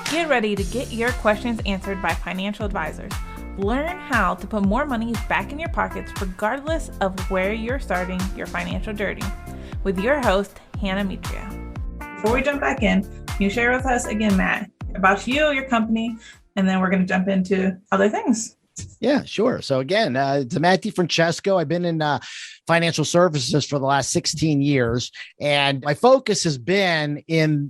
Get ready to get your questions answered by financial advisors. Learn how to put more money back in your pockets regardless of where you're starting your financial journey with your host, Hannah Mitria. Before we jump back in, can you share with us again, Matt, about you, your company, and then we're going to jump into other things. Yeah, sure. So again, it's Matt DiFrancesco. I've been in financial services for the last 16 years, and my focus has been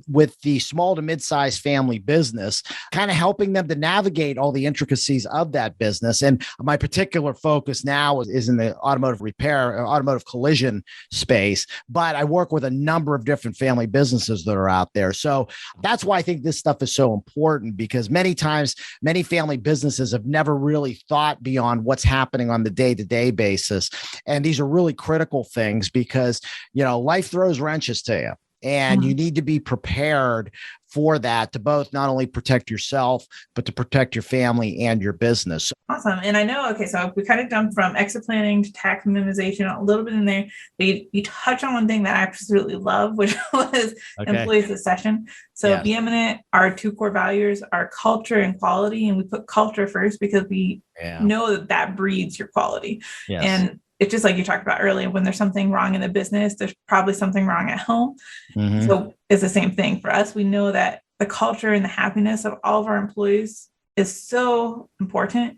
with the small to mid-sized family business, kind of helping them to navigate all the intricacies of that business. And my particular focus now is in the automotive repair, automotive collision space, but I work with a number of different family businesses that are out there. So that's why I think this stuff is so important, because many times, many family businesses have never really thought beyond what's happening on the day-to-day basis. And these are really critical things because, life throws wrenches to you, and you need to be prepared for that to both not only protect yourself, but to protect your family and your business. Awesome. And I know, so we kind of jumped from exit planning to tax minimization a little bit in there, but you touch on one thing that I absolutely love, which was employee succession. So Be Eminent, our two core values are culture and quality. And we put culture first because we know that breeds your quality. Yes. And it's just like you talked about earlier, when there's something wrong in the business, there's probably something wrong at home. Mm-hmm. So it's the same thing for us. We know that the culture and the happiness of all of our employees is so important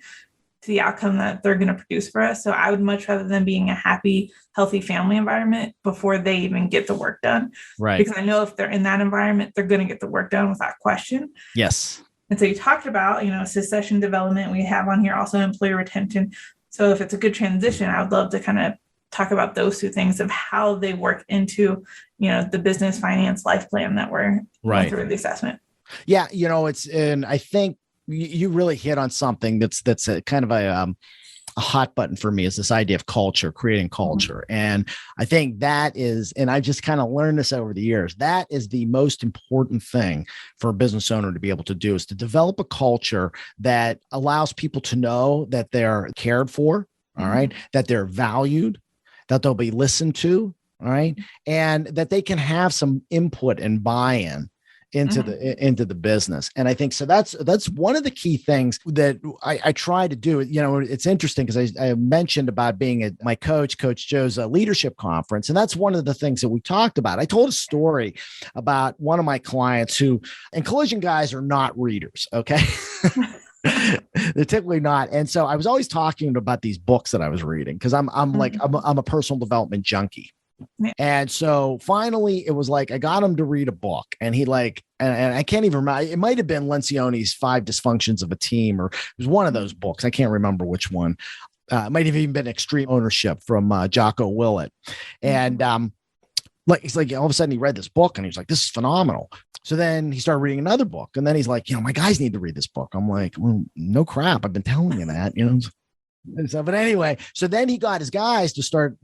to the outcome that they're going to produce for us. So I would much rather than being a happy, healthy family environment before they even get the work done. Right. Because I know if they're in that environment, they're going to get the work done without question. Yes. And so you talked about, succession development. We have on here also employee retention. So if it's a good transition, I would love to kind of talk about those two things of how they work into, the business finance life plan that we're going through the assessment. Yeah. And I think you really hit on something that's a kind of a hot button for me, is this idea of culture, creating culture. Mm-hmm. And I think that is, and I just kind of learned this over the years, that is the most important thing for a business owner to be able to do, is to develop a culture that allows people to know that they're cared for, all right, that they're valued, that they'll be listened to, all right, and that they can have some input and buy-in into the business. And I think so that's one of the key things that I try to do. It's interesting because I mentioned about being at my Coach Joe's leadership conference. And that's one of the things that we talked about. I told a story about one of my clients and collision guys are not readers. Okay. They're typically not. And so I was always talking about these books that I was reading, because I'm a personal development junkie. And so finally it was like, I got him to read a book, and he and I can't even remember, it might've been Lencioni's 5 Dysfunctions of a Team, or it was one of those books. I can't remember which one. It might have even been Extreme Ownership from Jocko Willett. And he's like, all of a sudden he read this book and he was like, this is phenomenal. So then he started reading another book, and then he's like, my guys need to read this book. I'm like, well, no crap. I've been telling you that, So, but anyway, so then he got his guys to start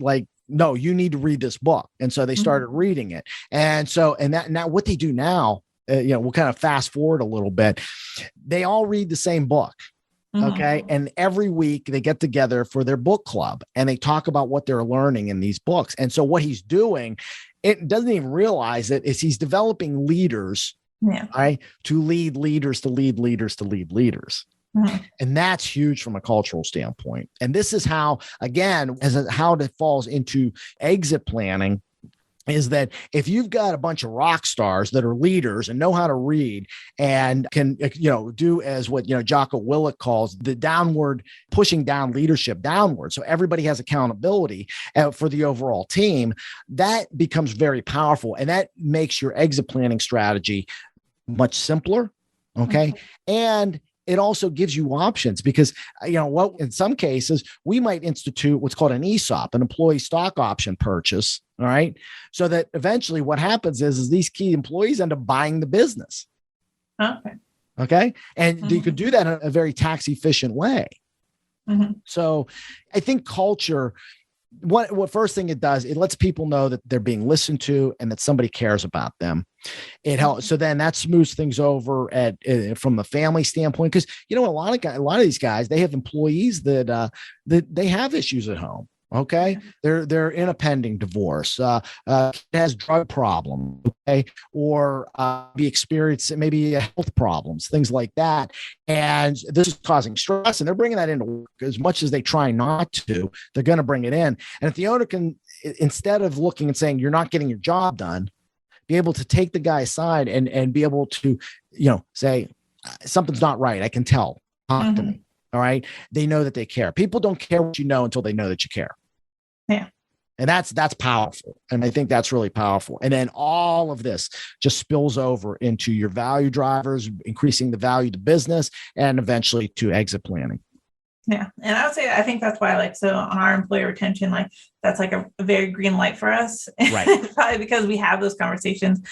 no, you need to read this book. And so they started reading it. And so, now what they do now, we'll kind of fast forward a little bit. They all read the same book. Okay. And every week they get together for their book club, and they talk about what they're learning in these books. And so what he's doing, it doesn't even realize it, is he's developing leaders, right? To lead leaders, to lead leaders, to lead leaders. And that's huge from a cultural standpoint. And this is how, again, how it falls into exit planning, is that if you've got a bunch of rock stars that are leaders and know how to read and can, do as what, Jocko Willett calls the downward, pushing down leadership downward. So everybody has accountability for the overall team. That becomes very powerful. And that makes your exit planning strategy much simpler. Okay. And it also gives you options, because, in some cases we might institute what's called an ESOP, an employee stock option purchase. All right. So that eventually what happens is these key employees end up buying the business. Okay. And you could do that in a very tax efficient way. So I think culture, what first thing it does, it lets people know that they're being listened to and that somebody cares about them. It helps. So then that smooths things over from the family standpoint. Cause a lot of these guys, they have employees that they have issues at home. Okay. They're in a pending divorce, has drug problem. Okay. Or, be experiencing maybe health problems, things like that. And this is causing stress, and they're bringing that into work as much as they try not to, they're going to bring it in. And if the owner can, instead of looking and saying, you're not getting your job done, be able to take the guy aside and be able to, say, something's not right. I can tell. Talk to me. All right. They know that they care. People don't care what you know until they know that you care. Yeah. And that's powerful. And I think that's really powerful. And then all of this just spills over into your value drivers, increasing the value to business, and eventually to exit planning. Yeah. And I would say, I think that's why, so on our employee retention, that's a very green light for us. Right. Probably because we have those conversations.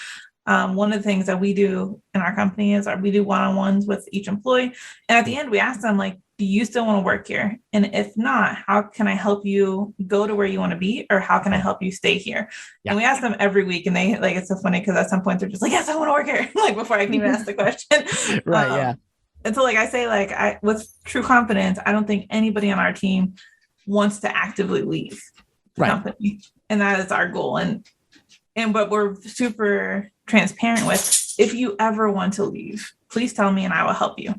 One of the things that we do in our company is we do one-on-ones with each employee. And at the end, we ask them, do you still want to work here? And if not, how can I help you go to where you want to be? Or how can I help you stay here? Yeah. And we ask them every week, and they it's so funny because at some point they're just yes, I want to work here. Before I can even ask the question. Right. Yeah. And so I say, with true confidence, I don't think anybody on our team wants to actively leave the company. And that is our goal. But we're super transparent with, if you ever want to leave, please tell me and I will help you.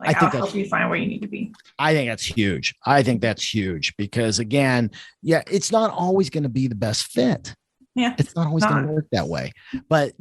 I'll help you find where you need to be. I think that's huge because, again, it's not always going to be the best fit. Yeah. It's not always going to work that way. But,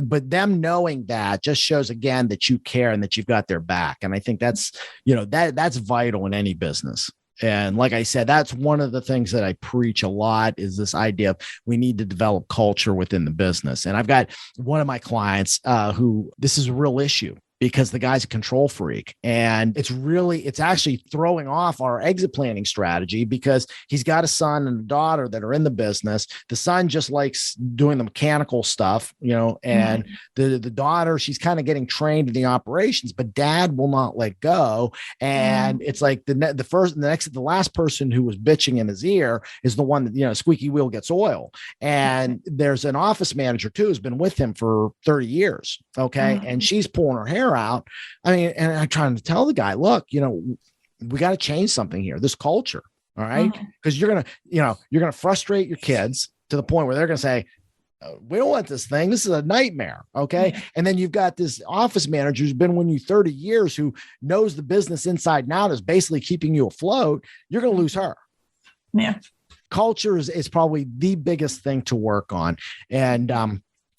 but them knowing that just shows, again, that you care and that you've got their back. And I think that's, that's vital in any business. And like I said, that's one of the things that I preach a lot, is this idea of we need to develop culture within the business. And I've got one of my clients who this is a real issue, because the guy's a control freak, and it's actually throwing off our exit planning strategy, because he's got a son and a daughter that are in the business. The son just likes doing the mechanical stuff, and the daughter, she's kind of getting trained in the operations, but dad will not let go. And it's the last person who was bitching in his ear is the one that, squeaky wheel gets oil. And there's an office manager too, who's been with him for 30 years. Okay. And she's pulling her hair out. And I'm trying to tell the guy, look, we got to change something here, this culture. All right. Because you're going to frustrate your kids to the point where they're going to say, we don't want this thing. This is a nightmare. Okay. And then you've got this office manager who's been with you 30 years, who knows the business inside and out, is basically keeping you afloat. You're going to lose her. Yeah. Culture is probably the biggest thing to work on. And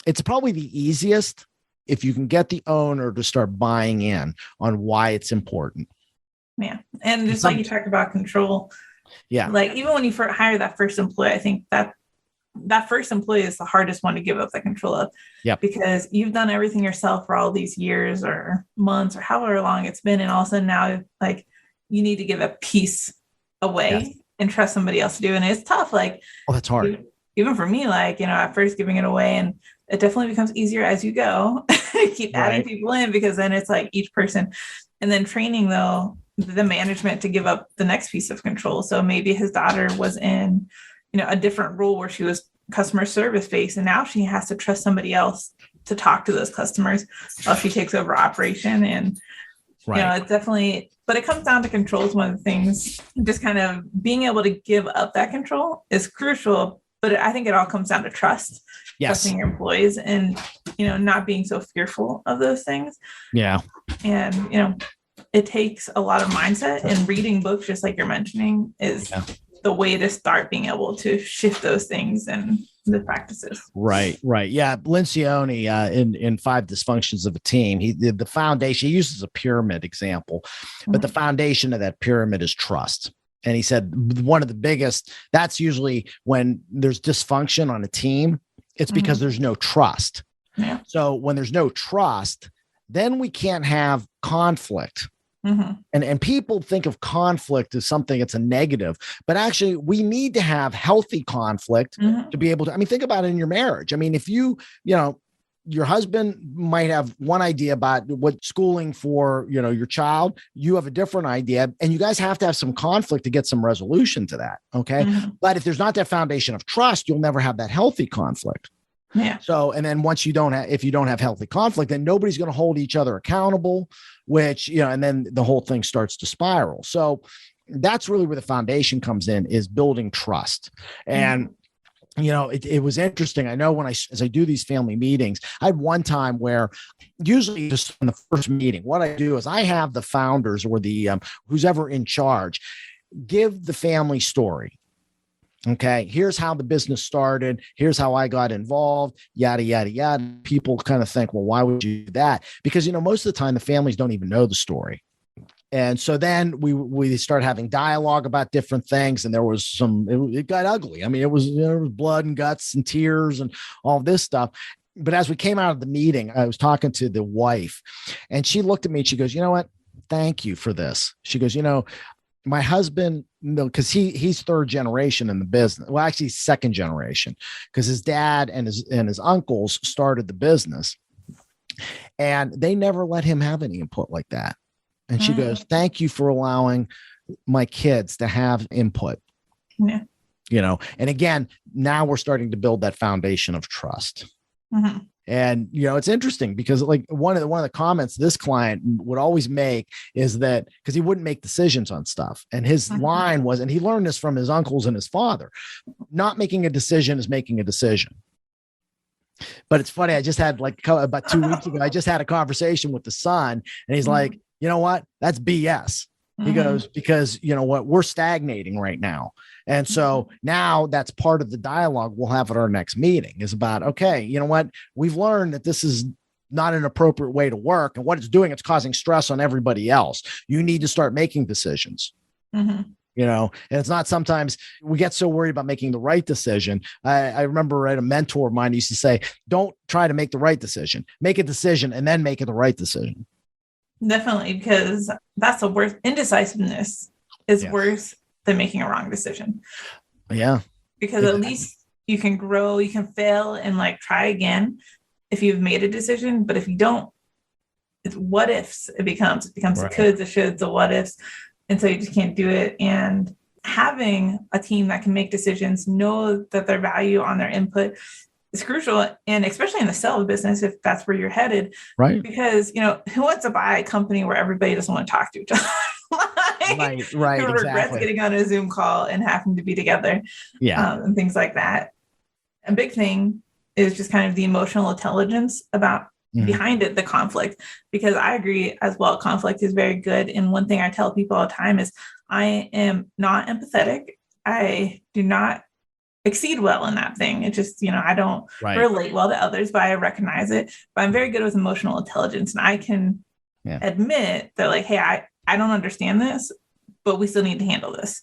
it's probably the easiest if you can get the owner to start buying in on why it's important. Yeah. And just like you talked about control. Yeah. Even when you hire that first employee, I think that first employee is the hardest one to give up the control of. Yeah. Because you've done everything yourself for all these years or months or however long it's been. And all of a sudden now, you need to give a piece away and trust somebody else to do. And it's tough. That's hard. Even for me, at first giving it away, and it definitely becomes easier as you go. Keep adding people in, because then it's each person, and then training the management to give up the next piece of control. So maybe his daughter was in, a different role where she was customer service based, and now she has to trust somebody else to talk to those customers while she takes over operation. And it's definitely, but it comes down to control is one of the things. Just kind of being able to give up that control is crucial. But I think it all comes down to trust. Yes. Trusting your employees, and, not being so fearful of those things. Yeah. And, it takes a lot of mindset, and reading books, just like you're mentioning, is the way to start being able to shift those things and the practices. Right. Yeah. Lencioni in 5 Dysfunctions of a Team, the foundation, he uses a pyramid example, but the foundation of that pyramid is trust. And he said one of the biggest, that's usually when there's dysfunction on a team, it's because there's no trust. Yeah. So when there's no trust, then we can't have conflict. And people think of conflict as something that's a negative, but actually we need to have healthy conflict to be able to, think about it in your marriage. If your husband might have one idea about what schooling for, your child, you have a different idea, and you guys have to have some conflict to get some resolution to that. Okay. But if there's not that foundation of trust, you'll never have that healthy conflict. Yeah. So, and then if you don't have healthy conflict, then nobody's going to hold each other accountable, which, and then the whole thing starts to spiral. So that's really where the foundation comes in, is building trust. And it was interesting. I know as I do these family meetings, I had one time where usually just in the first meeting, what I do is I have the founders or the who's ever in charge give the family story. Okay, here's how the business started. Here's how I got involved, yada, yada, yada. People kind of think, well, why would you do that? Because, most of the time the families don't even know the story. And so then we start having dialogue about different things. And there was it got ugly. I mean, it was blood and guts and tears and all this stuff. But as we came out of the meeting, I was talking to the wife, and she looked at me and she goes, you know what? Thank you for this. She goes, my husband, because he's third generation in the business. Well, actually second generation, because his dad and his uncles started the business, and they never let him have any input like that. And she goes, thank you for allowing my kids to have input. Yeah. And again, now we're starting to build that foundation of trust. Mm-hmm. And, it's interesting because like one of the comments this client would always make is that, because he wouldn't make decisions on stuff. And his line was, and he learned this from his uncles and his father, not making a decision is making a decision. But it's funny. I just had about 2 weeks ago, I just had a conversation with the son, and he's like, you know what? That's BS. He goes, because we're stagnating right now. And so now that's part of the dialogue we'll have at our next meeting is about, okay, you know what? We've learned that this is not an appropriate way to work. And what it's doing, it's causing stress on everybody else. You need to start making decisions. And it's not, sometimes we get so worried about making the right decision. I remember a mentor of mine used to say, don't try to make the right decision, make a decision and then make it the right decision. Definitely, because that's the worst. Indecisiveness is worse than making a wrong decision. Yeah. Because at least you can grow, you can fail and try again if you've made a decision. But if you don't, it's what ifs it becomes. It becomes the coulds, the shoulds, the what ifs. And so you just can't do it. And having a team that can make decisions, know that their value on their input is crucial. And especially in the sales business, if that's where you're headed, right? Because, who wants to buy a company where everybody doesn't want to talk to each other? Right. Who regrets getting on a Zoom call and having to be together, and things like that. A big thing is just kind of the emotional intelligence about behind it, the conflict, because I agree as well. Conflict is very good. And one thing I tell people all the time is I am not empathetic. I do not exceed well in that thing. It just, I don't relate well to others, but I recognize it. But I'm very good with emotional intelligence, and I can admit that hey, I don't understand this, but we still need to handle this.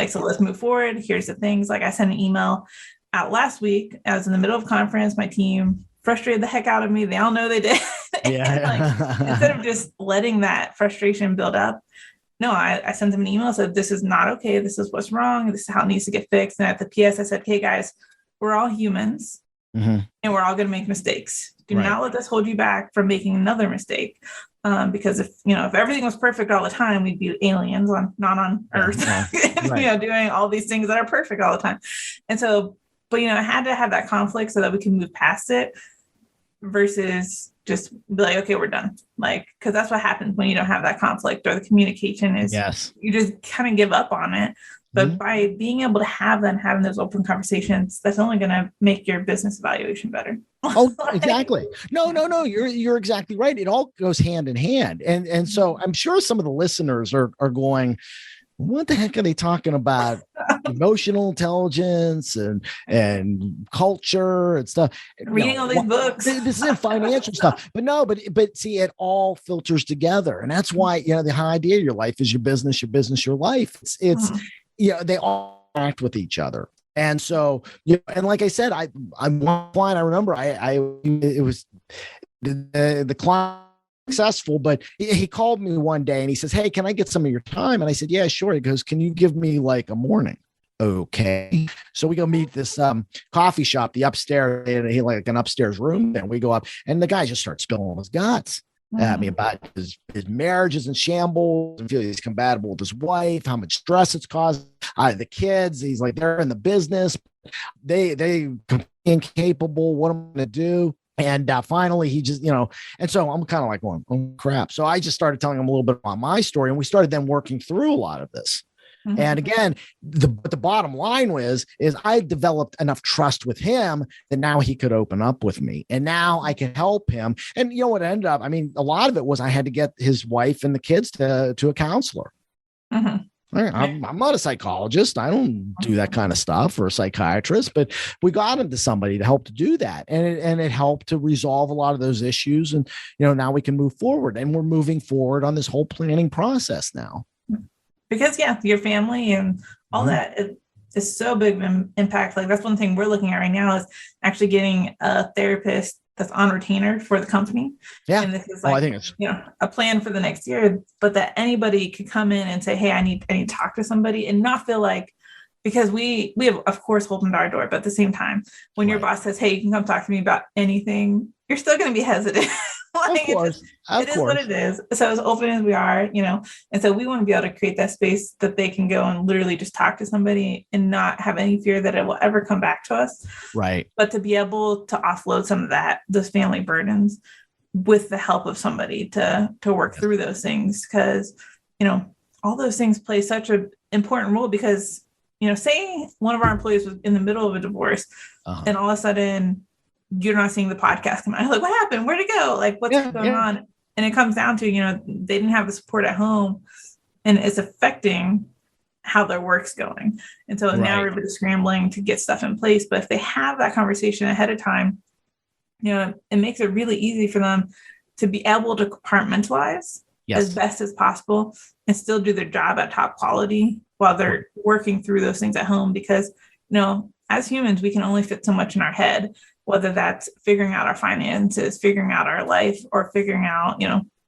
So let's move forward. Here's the things. I sent an email out last week. I was in the middle of conference. My team frustrated the heck out of me. They all know they did. Instead of just letting that frustration build up, no, I sent them an email, said, this is not okay. This is what's wrong. This is how it needs to get fixed. And at the PS, I said, hey guys, we're all humans and we're all going to make mistakes. Do not let this hold you back from making another mistake. Because if everything was perfect all the time, we'd be aliens not on Earth, doing all these things that are perfect all the time. And so, but I had to have that conflict so that we can move past it versus just be okay, we're done. Because that's what happens when you don't have that conflict, or the communication is, you just kind of give up on it. But by being able to having those open conversations, that's only going to make your business evaluation better. Oh, exactly. No. You're exactly right. It all goes hand in hand. And so I'm sure some of the listeners are going, what the heck are they talking about? Emotional intelligence and culture and stuff. Reading all these books. This is financial stuff. But no, but see, it all filters together. And that's why, the whole idea of your life is your business, your life. It's they all act with each other. And so, and like I said, I'm one client, I remember it was the client successful, but he called me one day and he says, hey, can I get some of your time? And I said, yeah, sure. He goes, can you give me a morning? Okay. So we go meet this coffee shop, the upstairs, and he an upstairs room. And we go up and the guy just starts spilling his guts at me about his marriage is in shambles and feel he's compatible with his wife, how much stress it's caused. The kids, he's they're in the business. They incapable. What am I going to do? And finally, he just, and so I'm kind of going, oh, crap. So I just started telling him a little bit about my story, and we started then working through a lot of this. Mm-hmm. And again, the bottom line is I developed enough trust with him that now he could open up with me, and now I can help him. And you know what ended up? I mean, a lot of it was I had to get his wife and the kids to a counselor. Mm-hmm. I'm not a psychologist. I don't do that kind of stuff, or a psychiatrist, but we got into somebody to help to do that. And it helped to resolve a lot of those issues. And, now we can move forward, and we're moving forward on this whole planning process now. Because your family and all that is so big of an impact. Like that's one thing we're looking at right now is actually getting a therapist that's on retainer for the company. Yeah. And this is I think it's a plan for the next year, but that anybody could come in and say, hey, I need to talk to somebody, and not feel like, because we have, of course, opened our door, but at the same time, when your boss says, hey, you can come talk to me about anything, you're still going to be hesitant. Of course. It is what it is. So as open as we are, and so we want to be able to create that space that they can go and literally just talk to somebody and not have any fear that it will ever come back to us. Right. But to be able to offload some of those family burdens with the help of somebody to work through those things. Because, all those things play such an important role, because, say one of our employees was in the middle of a divorce and all of a sudden you're not seeing the podcast come out. Like, what happened? Where'd it go? Like, what's going on? And it comes down to, they didn't have the support at home, and it's affecting how their work's going. And so now everybody's scrambling to get stuff in place. But if they have that conversation ahead of time, it makes it really easy for them to be able to compartmentalize as best as possible and still do their job at top quality while they're working through those things at home. Because, as humans, we can only fit so much in our head, whether that's figuring out our finances, figuring out our life, or figuring out,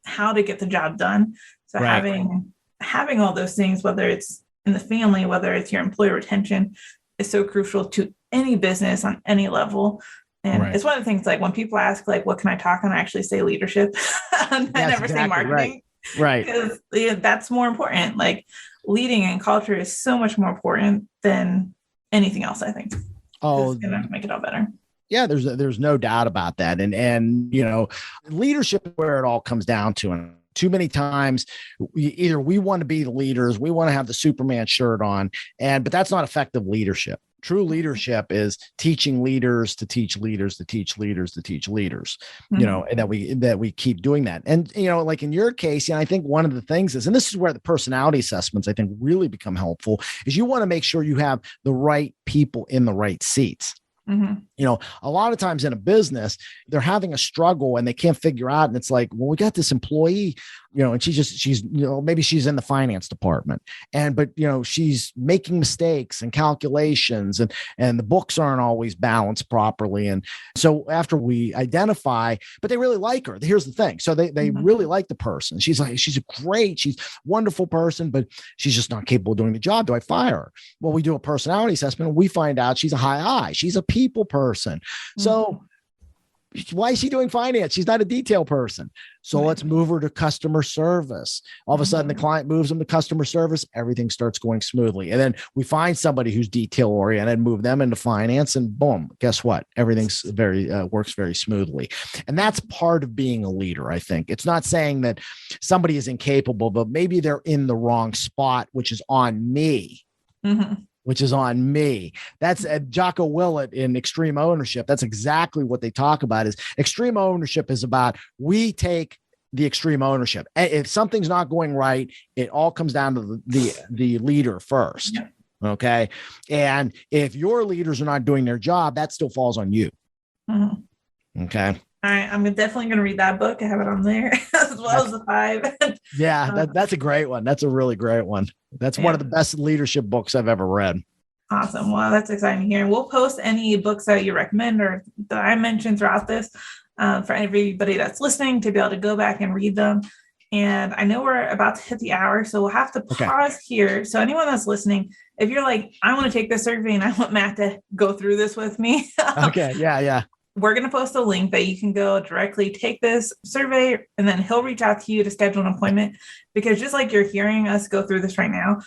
how to get the job done. So having all those things, whether it's in the family, whether it's your employee retention, is so crucial to any business on any level. And it's one of the things, like when people ask, like, what can I talk on? I actually say leadership. I never say marketing. Right. Because that's more important. Like, leading and culture is so much more important than anything else, I think. It's going to make it all better. Yeah, there's no doubt about that. And leadership is where it all comes down to. And too many times, either we want to be the leaders, we want to have the Superman shirt on, but that's not effective leadership. True leadership is teaching leaders to teach leaders to teach leaders to teach leaders, and that we keep doing that. And, like in your case, I think one of the things is, and this is where the personality assessments, I think, really become helpful, is you want to make sure you have the right people in the right seats. Mm-hmm. A lot of times in a business, they're having a struggle and they can't figure out. And it's like, well, we got this employee, and she's maybe she's in the finance department, but she's making mistakes and calculations, and the books aren't always balanced properly. And so after we identify, but they really like her. Here's the thing. So they really like the person. She's a wonderful person, but she's just not capable of doing the job. Do I fire her? Well, we do a personality assessment and we find out she's a high I. She's a people person. So why is she doing finance? She's not a detail person. So let's move her to customer service. All of a sudden, the client moves them to customer service. Everything starts going smoothly. And then we find somebody who's detail oriented, move them into finance, and boom, guess what? Everything's works very smoothly. And that's part of being a leader, I think. It's not saying that somebody is incapable, but maybe they're in the wrong spot, which is on me. Which is on me. That's Jocko Willett in Extreme Ownership. That's exactly what they talk about. Is extreme ownership is about, we take the extreme ownership. If something's not going right, it all comes down to the leader first. Okay. And if your leaders are not doing their job, that still falls on you. Okay. All right, I'm definitely going to read that book. I have it on there as well as the 5. Yeah, that's a great one. That's a really great one. That's one of the best leadership books I've ever read. Awesome. Well, that's exciting to hear. And we'll post any books that you recommend or that I mentioned throughout this for everybody that's listening to be able to go back and read them. And I know we're about to hit the hour, so we'll have to pause here. So anyone that's listening, if you're like, I want to take this survey and I want Matt to go through this with me. Okay. Yeah. We're going to post a link that you can go directly take this survey, and then he'll reach out to you to schedule an appointment, because just like you're hearing us go through this right now,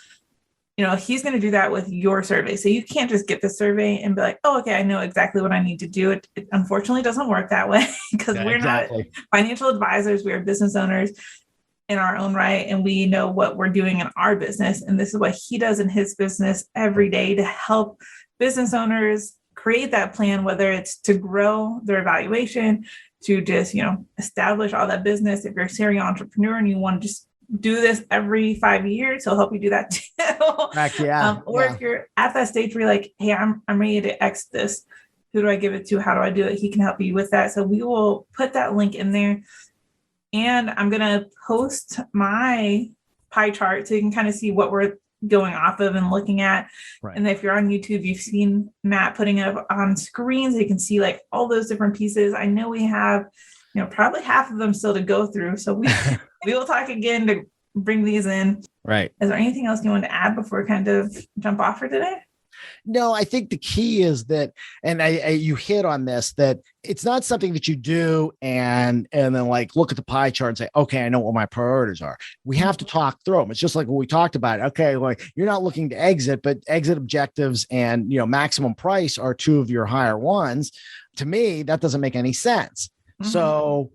he's going to do that with your survey. So you can't just get the survey and be like, oh, okay, I know exactly what I need to do. It unfortunately doesn't work that way, because we're not financial advisors. We are business owners. in our own right, and we know what we're doing in our business. And this is what he does in his business every day to help business owners create that plan, whether it's to grow their valuation, to just, establish all that business. If you're a serial entrepreneur and you want to just do this every 5 years, he'll help you do that too. Heck yeah. If you're at that stage where you're like, hey, I'm ready to exit this. Who do I give it to? How do I do it? He can help you with that. So we will put that link in there. And I'm going to post my pie chart so you can kind of see what we're going off of and looking at. Right. And if you're on YouTube, you've seen Matt putting it up on screen so you can see like all those different pieces. I know we have, probably half of them still to go through. So we will talk again to bring these in. Right. Is there anything else you want to add before we kind of jump off for today? No, I think the key is that, and you hit on this, that it's not something that you do and then like look at the pie chart and say, okay, I know what my priorities are. We have to talk through them. It's just like what we talked about. Okay, like you're not looking to exit, but exit objectives and maximum price are two of your higher ones. To me, that doesn't make any sense. Mm-hmm. So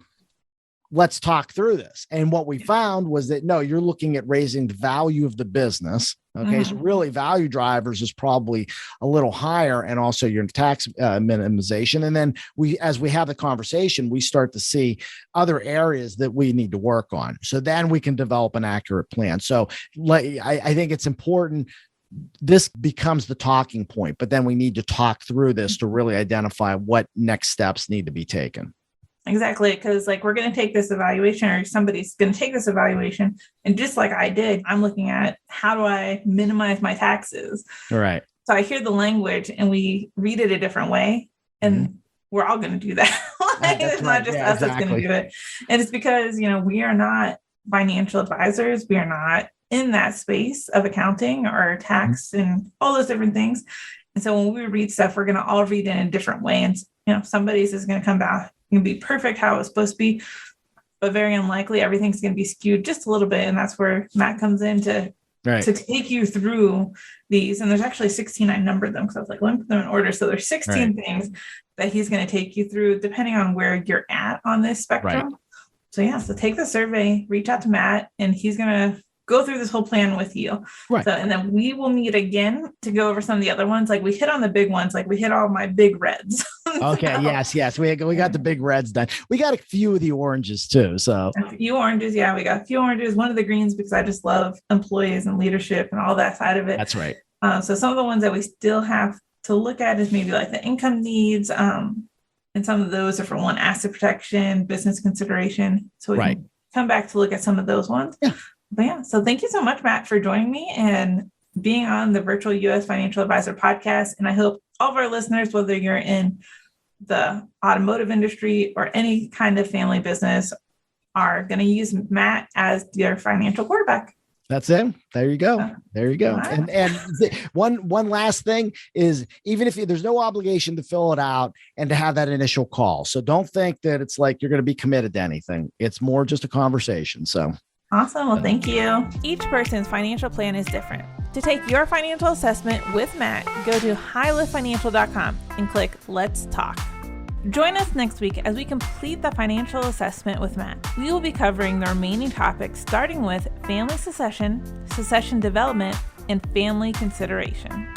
let's talk through this. And what we found was that, no, you're looking at raising the value of the business. Okay. Mm-hmm. So really value drivers is probably a little higher, and also your tax minimization. And then as we have the conversation, we start to see other areas that we need to work on. So then we can develop an accurate plan. So I think it's important. This becomes the talking point, but then we need to talk through this to really identify what next steps need to be taken. Exactly. Because like we're going to take this evaluation, or somebody's going to take this evaluation. And just like I did, I'm looking at how do I minimize my taxes? Right. So I hear the language and we read it a different way. And we're all going to do that. It's not just us that's going to do it. And it's because, we are not financial advisors. We are not in that space of accounting or tax and all those different things. And so when we read stuff, we're going to all read it in a different way. And, somebody's is going to come back and be perfect how it's supposed to be, but very unlikely everything's going to be skewed just a little bit. And that's where Matt comes in to take you through these. And there's actually 16, I numbered them because I was like, let me put them in order. So there's 16 things that he's going to take you through depending on where you're at on this spectrum. Right. So take the survey, reach out to Matt, and he's going to go through this whole plan with you. Right. So, and then we will meet again to go over some of the other ones. Like we hit on the big ones, like we hit all my big reds. Okay. Yes. We got the big reds done. We got a few of the oranges too. So a few oranges. Yeah. We got a few oranges, one of the greens, because I just love employees and leadership and all that side of it. That's right. So some of the ones that we still have to look at is maybe like the income needs. And some of those are for one, asset protection, business consideration. So we can come back to look at some of those ones. Yeah. But yeah, so thank you so much, Matt, for joining me and being on the Virtual U.S. Financial Advisor podcast. And I hope all of our listeners, whether you're in the automotive industry or any kind of family business, are going to use Matt as their financial quarterback. That's it. There you go. Wow. And one last thing is, even if there's no obligation to fill it out and to have that initial call. So don't think that it's like you're going to be committed to anything. It's more just a conversation. So. Awesome. Well, thank you. Each person's financial plan is different. To take your financial assessment with Matt, go to HighLiftFinancial.com and click Let's Talk. Join us next week as we complete the financial assessment with Matt. We will be covering the remaining topics, starting with family succession, succession development, and family consideration.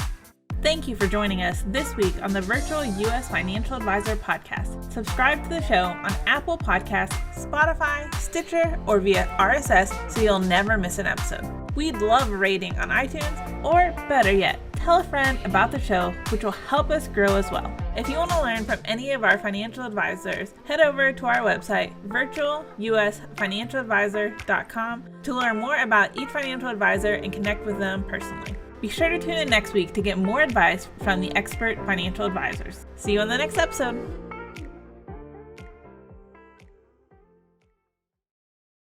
Thank you for joining us this week on the Virtual U.S. Financial Advisor podcast. Subscribe to the show on Apple Podcasts, Spotify, Stitcher, or via RSS so you'll never miss an episode. We'd love a rating on iTunes, or better yet, tell a friend about the show, which will help us grow as well. If you want to learn from any of our financial advisors, head over to our website, virtualusfinancialadvisor.com, to learn more about each financial advisor and connect with them personally. Be sure to tune in next week to get more advice from the expert financial advisors. See you on the next episode.